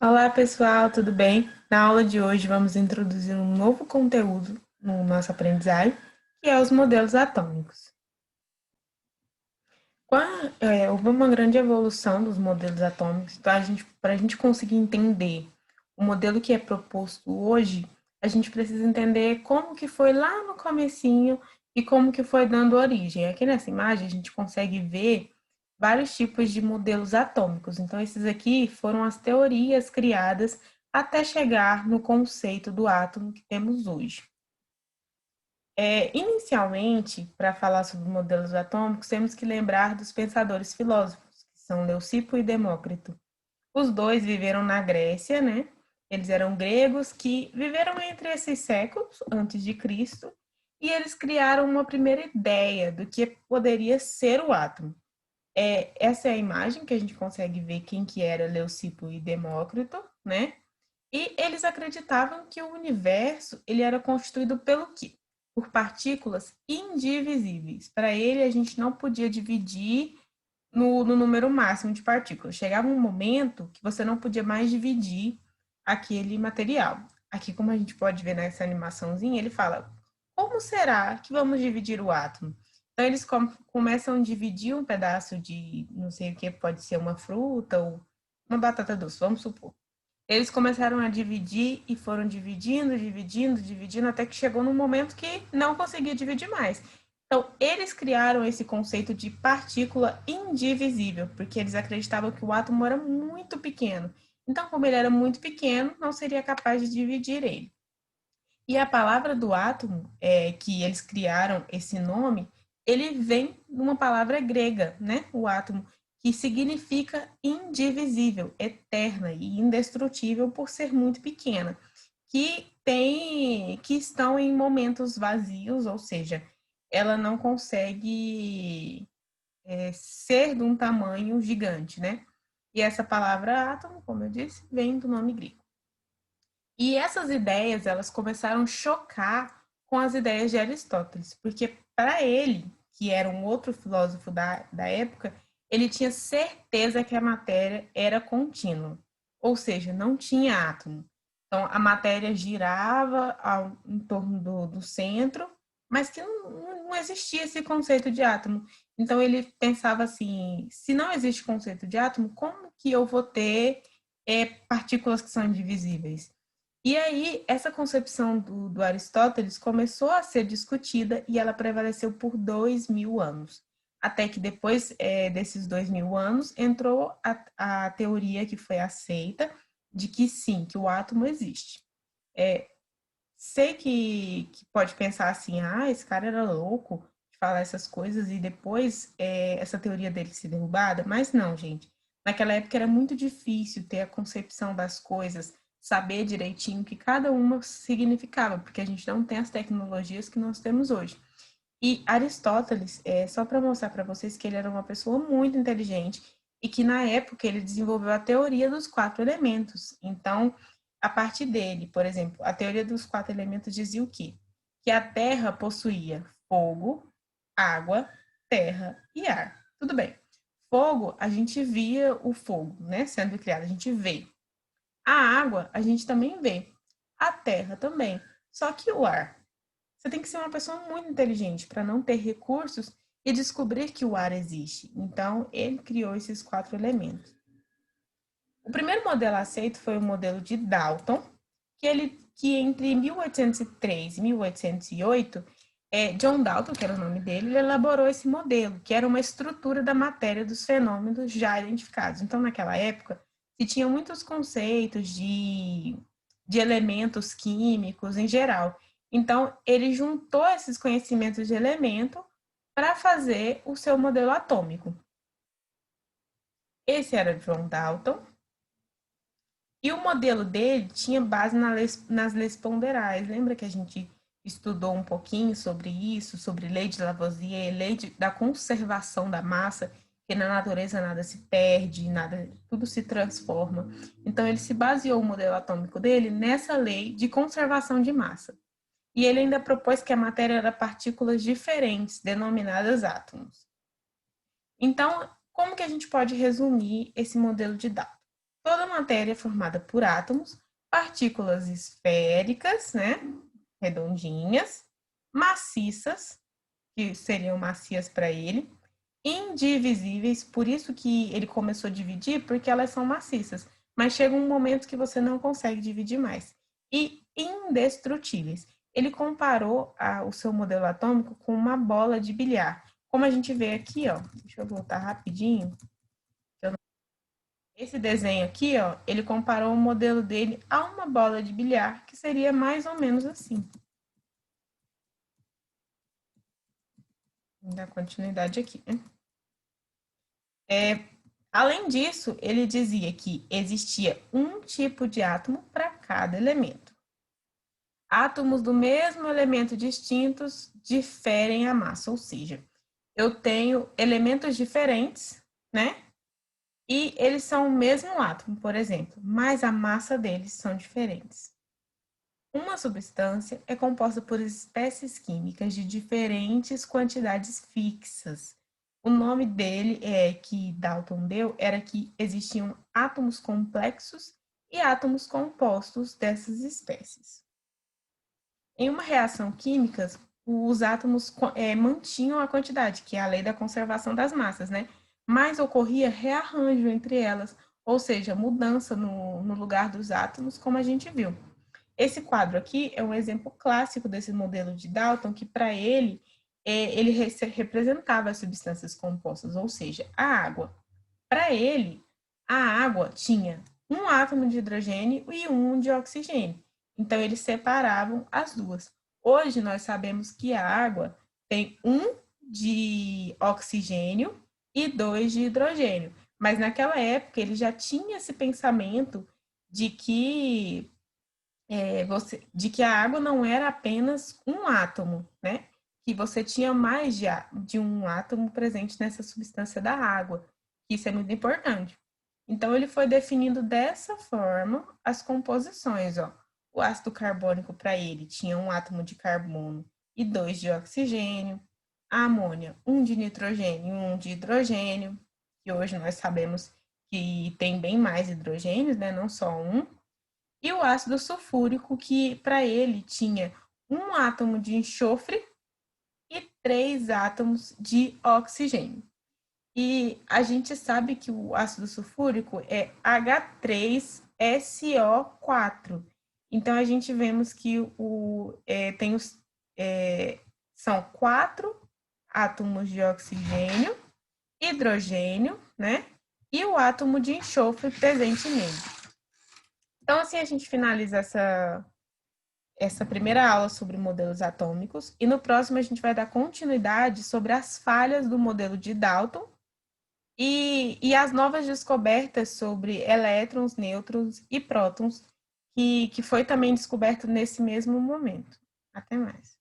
Olá, pessoal, tudo bem? Na aula de hoje vamos introduzir um novo conteúdo no nosso aprendizagem, que é os modelos atômicos. Houve uma grande evolução dos modelos atômicos, então para a gente conseguir entender o modelo que é proposto hoje, a gente precisa entender como que foi lá no comecinho e como que foi dando origem. Aqui nessa imagem a gente consegue ver vários tipos de modelos atômicos. Então esses aqui foram as teorias criadas até chegar no conceito do átomo que temos hoje. Inicialmente, para falar sobre modelos atômicos, temos que lembrar dos pensadores filósofos, que são Leucipo e Demócrito. Os dois viveram na Grécia, né? Eles eram gregos que viveram entre esses séculos antes de Cristo e eles criaram uma primeira ideia do que poderia ser o átomo. Essa é a imagem que a gente consegue ver quem que era Leucipo e Demócrito, né? E eles acreditavam que o universo ele era constituído pelo quê? Por partículas indivisíveis. Para ele, a gente não podia dividir no número máximo de partículas. Chegava um momento que você não podia mais dividir aquele material. Aqui, como a gente pode ver nessa animaçãozinha, ele fala: como será que vamos dividir o átomo? Então, eles começam a dividir um pedaço de, não sei o que, pode ser uma fruta ou uma batata doce, vamos supor. Eles começaram a dividir e foram dividindo, dividindo, dividindo, até que chegou num momento que não conseguia dividir mais. Então, eles criaram esse conceito de partícula indivisível, porque eles acreditavam que o átomo era muito pequeno. Então, como ele era muito pequeno, não seria capaz de dividir ele. E a palavra do átomo, que eles criaram esse nome, ele vem de uma palavra grega, né? O átomo, que significa indivisível, eterna e indestrutível por ser muito pequena, que estão em momentos vazios, ou seja, ela não consegue ser de um tamanho gigante, né? E essa palavra átomo, como eu disse, vem do nome grego. E essas ideias, elas começaram a chocar com as ideias de Aristóteles, porque para ele, que era um outro filósofo da época, ele tinha certeza que a matéria era contínua, ou seja, não tinha átomo. Então, a matéria girava em torno do centro, mas que não existia esse conceito de átomo. Então, ele pensava assim, se não existe conceito de átomo, como que eu vou ter partículas que são indivisíveis? E aí, essa concepção do Aristóteles começou a ser discutida e ela prevaleceu por 2000 anos. Até que depois desses 2000 anos, entrou a teoria que foi aceita de que sim, que o átomo existe. É, sei que pode pensar assim, esse cara era louco de falar essas coisas e depois essa teoria dele ser derrubada, mas não, gente. Naquela época era muito difícil ter a concepção das coisas, saber direitinho o que cada uma significava, porque a gente não tem as tecnologias que nós temos hoje. E Aristóteles, só para mostrar para vocês que ele era uma pessoa muito inteligente e que na época ele desenvolveu a teoria dos quatro elementos. Então, a partir dele, por exemplo, a teoria dos quatro elementos dizia o quê? Que a Terra possuía fogo, água, terra e ar. Tudo bem. Fogo, a gente via o fogo, né, sendo criado, a gente vê. A água, a gente também vê. A terra também. Só que o ar, você tem que ser uma pessoa muito inteligente para não ter recursos e descobrir que o ar existe. Então, ele criou esses quatro elementos. O primeiro modelo aceito foi o modelo de Dalton, que entre 1803 e 1808, John Dalton, que era o nome dele, ele elaborou esse modelo, que era uma estrutura da matéria dos fenômenos já identificados. Então, naquela época, se tinha muitos conceitos de elementos químicos em geral. Então, ele juntou esses conhecimentos de elemento para fazer o seu modelo atômico. Esse era John Dalton. E o modelo dele tinha base nas leis ponderais. Lembra que a gente estudou um pouquinho sobre isso, sobre lei de Lavoisier, da conservação da massa, que na natureza nada se perde, nada, tudo se transforma. Então ele se baseou o modelo atômico dele nessa lei de conservação de massa. E ele ainda propôs que a matéria era partículas diferentes, denominadas átomos. Então, como que a gente pode resumir esse modelo de Dalton? Toda matéria é formada por átomos, partículas esféricas, né, redondinhas, maciças, que seriam macias para ele, indivisíveis, por isso que ele começou a dividir, porque elas são maciças, mas chega um momento que você não consegue dividir mais. E indestrutíveis. Ele comparou o seu modelo atômico com uma bola de bilhar. Como a gente vê aqui, ó, deixa eu voltar rapidinho. Esse desenho aqui, ó, ele comparou o modelo dele a uma bola de bilhar, que seria mais ou menos assim. Vou dar continuidade aqui, né? Além disso, ele dizia que existia um tipo de átomo para cada elemento. Átomos do mesmo elemento distintos diferem a massa, ou seja, eu tenho elementos diferentes, né? E eles são o mesmo átomo, por exemplo, mas a massa deles são diferentes. Uma substância é composta por espécies químicas de diferentes quantidades fixas. O nome dele que Dalton deu era que existiam átomos complexos e átomos compostos dessas espécies. Em uma reação química, os átomos mantinham a quantidade, que é a lei da conservação das massas, né? Mas ocorria rearranjo entre elas, ou seja, mudança no lugar dos átomos, como a gente viu. Esse quadro aqui é um exemplo clássico desse modelo de Dalton, que para ele, ele representava as substâncias compostas, ou seja, a água. Para ele, a água tinha um átomo de hidrogênio e um de oxigênio. Então, eles separavam as duas. Hoje, nós sabemos que a água tem um de oxigênio e dois de hidrogênio. Mas naquela época, ele já tinha esse pensamento de que de que a água não era apenas um átomo, né? Que você tinha mais de um átomo presente nessa substância da água. Isso é muito importante. Então, ele foi definindo dessa forma as composições, ó. O ácido carbônico, para ele, tinha um átomo de carbono e dois de oxigênio. A amônia, um de nitrogênio e um de hidrogênio, que hoje nós sabemos que tem bem mais hidrogênios, né? Não só um. E o ácido sulfúrico, que para ele tinha um átomo de enxofre e 3 átomos de oxigênio. E a gente sabe que o ácido sulfúrico é H3SO4. Então, a gente vemos que são 4 átomos de oxigênio, hidrogênio, né? E o átomo de enxofre presente nele. Então, assim, a gente finaliza essa primeira aula sobre modelos atômicos, e no próximo a gente vai dar continuidade sobre as falhas do modelo de Dalton e as novas descobertas sobre elétrons, nêutrons e prótons, que foi também descoberto nesse mesmo momento. Até mais.